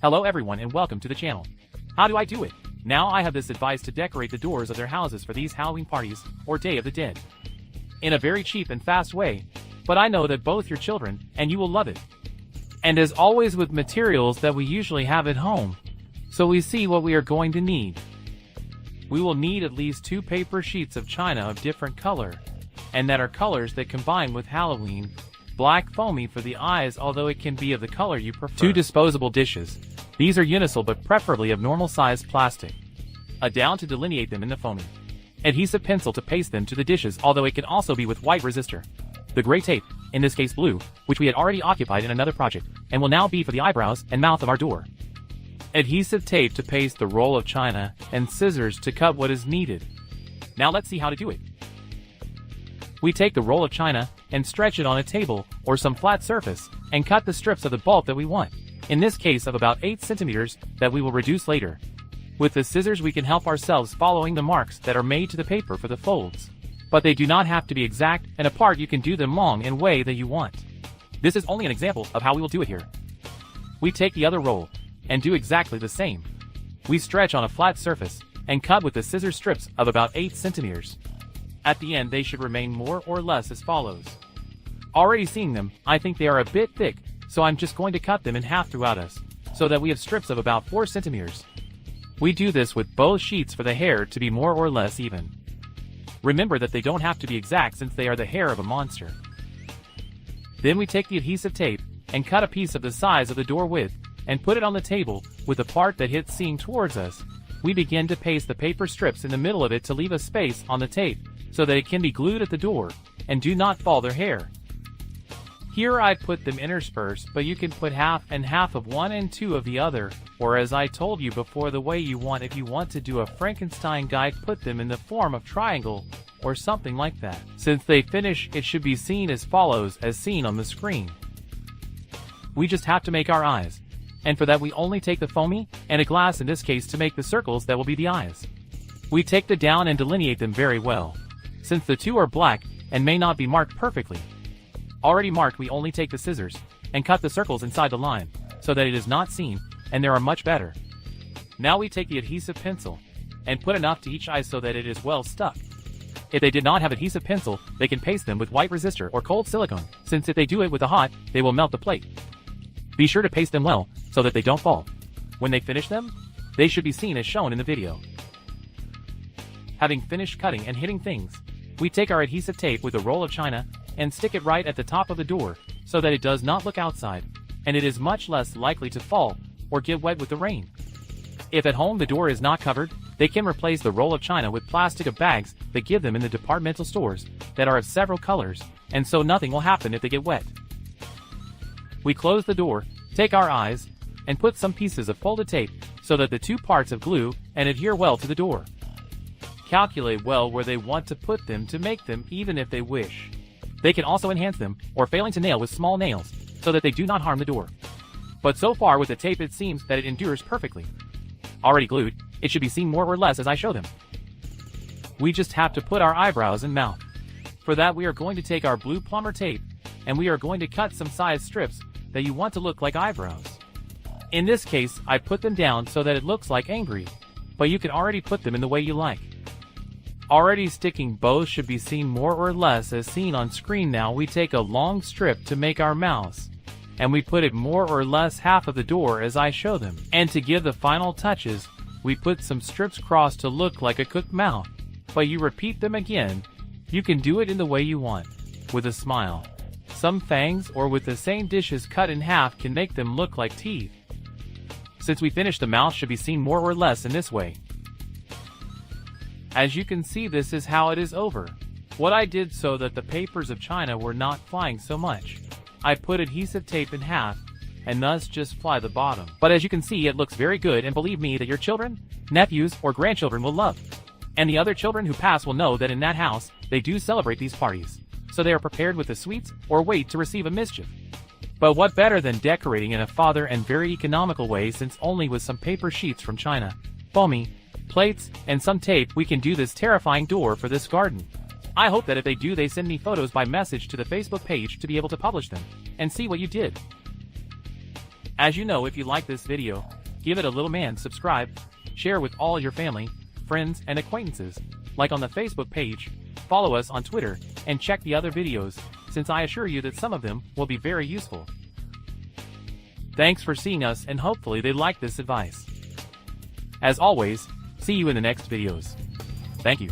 Hello everyone and welcome to the channel. How do I do it? Now I have this advice to decorate the doors of their houses for these Halloween parties or Day of the Dead. In a very cheap and fast way, but I know that both your children and you will love it. And as always with materials that we usually have at home, so we see what we are going to need. We will need at least 2 paper sheets of china of different color, and that are colors that combine with Halloween. Black foamy for the eyes, although it can be of the color you prefer. 2 disposable dishes. These are universal but preferably of normal sized plastic. A down to delineate them in the foamy. Adhesive pencil to paste them to the dishes, although it can also be with white resistor. The gray tape, in this case blue, which we had already occupied in another project, and will now be for the eyebrows and mouth of our door. Adhesive tape to paste the roll of china, and scissors to cut what is needed. Now let's see how to do it. We take the roll of china and stretch it on a table or some flat surface and cut the strips of the bulk that we want, in this case of about 8 centimeters that we will reduce later. With the scissors we can help ourselves following the marks that are made to the paper for the folds. But they do not have to be exact, and apart you can do them long and way that you want. This is only an example of how we will do it here. We take the other roll and do exactly the same. We stretch on a flat surface and cut with the scissors strips of about 8 centimeters. At the end they should remain more or less as follows. Already seeing them, I think they are a bit thick, so I'm just going to cut them in half throughout us, so that we have strips of about 4 centimeters. We do this with both sheets for the hair to be more or less even. Remember that they don't have to be exact since they are the hair of a monster. Then we take the adhesive tape and cut a piece of the size of the door width and put it on the table with the part that hits seeing towards us. We begin to paste the paper strips in the middle of it to leave a space on the tape so that it can be glued at the door and do not fall their hair. Here I put them interspersed, but you can put half and half of one and 2 of the other, or as I told you before, the way you want. If you want to do a Frankenstein guide, put them in the form of triangle or something like that. Since they finish, it should be seen as follows, as seen on the screen. We just have to make our eyes, and for that we only take the foamy and a glass in this case to make the circles that will be the eyes. We take the down and delineate them very well, since the 2 are black and may not be marked perfectly. Already marked, we only take the scissors and cut the circles inside the line so that it is not seen, and they are much better. Now we take the adhesive pencil and put enough to each eye so that it is well stuck. If they did not have adhesive pencil, they can paste them with white resistor or cold silicone, since if they do it with a hot, they will melt the plate. Be sure to paste them well so that they don't fall. When they finish them, they should be seen as shown in the video. Having finished cutting and hitting things, we take our adhesive tape with a roll of china and stick it right at the top of the door so that it does not look outside, and it is much less likely to fall or get wet with the rain. If at home the door is not covered, they can replace the roll of china with plastic of bags that give them in the departmental stores that are of several colors, and so nothing will happen if they get wet. We close the door, take our eyes, and put some pieces of folded tape so that the 2 parts of glue and adhere well to the door. Calculate well where they want to put them to make them even if they wish. They can also enhance them, or failing to nail with small nails, so that they do not harm the door. But so far with the tape it seems that it endures perfectly. Already glued, it should be seen more or less as I show them. We just have to put our eyebrows and mouth. For that we are going to take our blue plumber tape, and we are going to cut some size strips that you want to look like eyebrows. In this case, I put them down so that it looks like angry, but you can already put them in the way you like. Already sticking both should be seen more or less as seen on screen. Now we take a long strip to make our mouths, and we put it more or less half of the door as I show them. And to give the final touches, we put some strips crossed to look like a cooked mouth, but you repeat them again. You can do it in the way you want, with a smile, some fangs, or with the same dishes cut in half can make them look like teeth. Since we finished, the mouth should be seen more or less in this way. As you can see, this is how it is over. What I did so that the papers of china were not flying so much, I put adhesive tape in half and thus just fly the bottom. But as you can see, it looks very good, and believe me that your children, nephews, or grandchildren will love. And the other children who pass will know that in that house, they do celebrate these parties, so they are prepared with the sweets or wait to receive a mischief. But what better than decorating in a father and very economical way, since only with some paper sheets from china, foamy, plates, and some tape we can do this terrifying door for this garden. I hope that if they do, they send me photos by message to the Facebook page to be able to publish them and see what you did. As you know, if you like this video, give it a little man, subscribe, share with all your family, friends, and acquaintances, like on the Facebook page, follow us on Twitter, and check the other videos, since I assure you that some of them will be very useful. Thanks for seeing us, and hopefully they like this advice. As always, see you in the next videos. Thank you.